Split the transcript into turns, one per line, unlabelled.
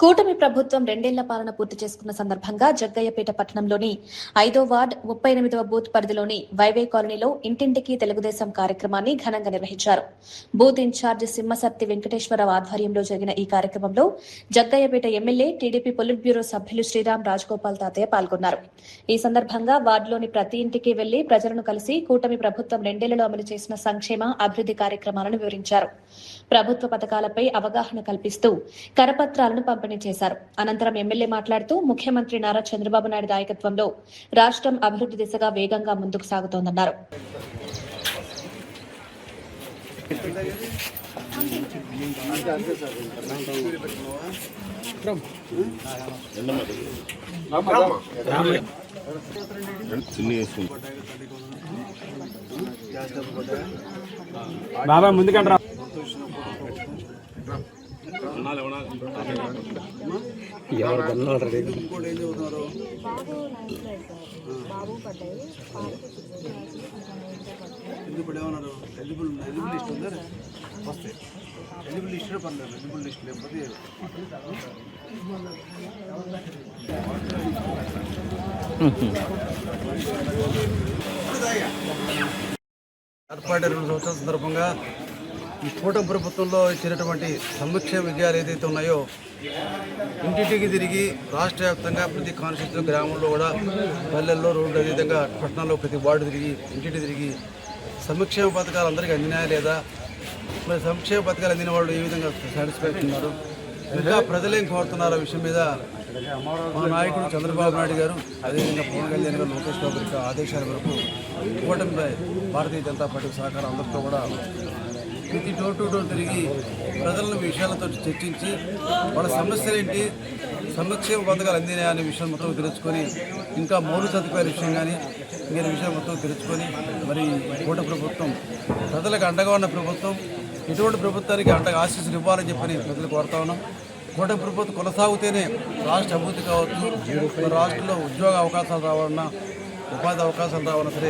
కూటమి ప్రభుత్వం 2 ఏళ్ల పాలన పూర్తి చేసుకున్న సందర్భంగా జగ్గయ్యపేట పట్టణంలోని 5వ వార్డ్ 38వ బూత్ పరిధిలోని వైవే కాలనీలో ఇంటింటికి తెలుగుదేశం కార్యక్రమాన్ని ఘనంగా నిర్వహించారు. బూత్ ఇన్ఛార్జ్ సింహసర్తి వెంకటేశ్వరరావు ఆధ్వర్యంలో జరిగిన ఈ కార్యక్రమంలో Jaggayyapeta MLA TDP polit bureau సభ్యులు శ్రీరామ్ రాజగోపాల్ తాతయ్య పాల్గొన్నారు. ఈ సందర్భంగా వార్డులోని ప్రతి ఇంటికి వెళ్లి ప్రజలను కలిసి కూటమి ప్రభుత్వం 2 ఏళ్లలో అమలు చేసిన సంక్షేమ అభివృద్ధి కార్యక్రమాలను వివరించారు. ప్రభుత్వ పథకాలపై అవగాహన కల్పిస్తూ కరపత్రాలను పంపిణీ చేశారు. అనంతరం ఎమ్మెల్యే మాట్లాడుతూ ముఖ్యమంత్రి నారా చంద్రబాబు నాయుడు నాయకత్వంలో రాష్ట్రం అభివృద్ధి దిశగా వేగంగా ముందుకు సాగుతోందన్నారు.
బాబా ముందుకంటే
ఏర్పాటు 2 సంవత్సరాల సందర్భంగా ఈ కూటమి ప్రభుత్వంలో ఇచ్చినటువంటి సంక్షేమ విజయాలు ఏదైతే ఉన్నాయో ఇంటింటికి తిరిగి రాష్ట్ర వ్యాప్తంగా ప్రతి కాన్స్టిట్యూన్సీ గ్రామంలో కూడా పల్లెల్లో రోడ్లు అదేవిధంగా పట్టణాల్లో ప్రతి వార్డు తిరిగి ఇంటింటి తిరిగి సంక్షేమ పథకాలు అందరికీ అందినాయా లేదా, మరి సంక్షేమ పథకాలు అందిన వాళ్ళు ఏ విధంగా సాటిస్ఫాక్షన్ ఉన్నారు, ఇంకా ప్రజలేం కోరుతున్నారు ఆ విషయం మీద మా నాయకుడు చంద్రబాబు నాయుడు గారు అదేవిధంగా పవన్ కళ్యాణ్ గారు లోకేష్ బాబు గారి ఆదేశాల వరకు కూటమి భారతీయ జనతా పార్టీ సహకారం అందరితో కూడా ప్రతి డోర్ టు డోర్ తిరిగి ప్రజలను విషయాలతో చర్చించి వాళ్ళ సమస్యలు ఏంటి, సంక్షేమ పథకాలు అందినాయా అనే విషయం మొత్తం తెలుసుకొని ఇంకా మౌలిక సదుపాయాల విషయం కానీ ఇంకేం విషయం మొత్తం తెలుసుకొని మరి కూటమి ప్రభుత్వం ప్రజలకు అండగా ఉన్న ప్రభుత్వం, ఎటువంటి ప్రభుత్వానికి అండగా ఆశీస్సులు ఇవ్వాలని చెప్పని ప్రజలు కోరుతా ఉన్నాం. కూటమి ప్రభుత్వం కొనసాగితేనే రాష్ట్ర అభివృద్ధి కావచ్చు, రాష్ట్రంలో ఉద్యోగ అవకాశాలు రావాలన్నా ఉపాధి అవకాశాలు రావాలన్నా సరే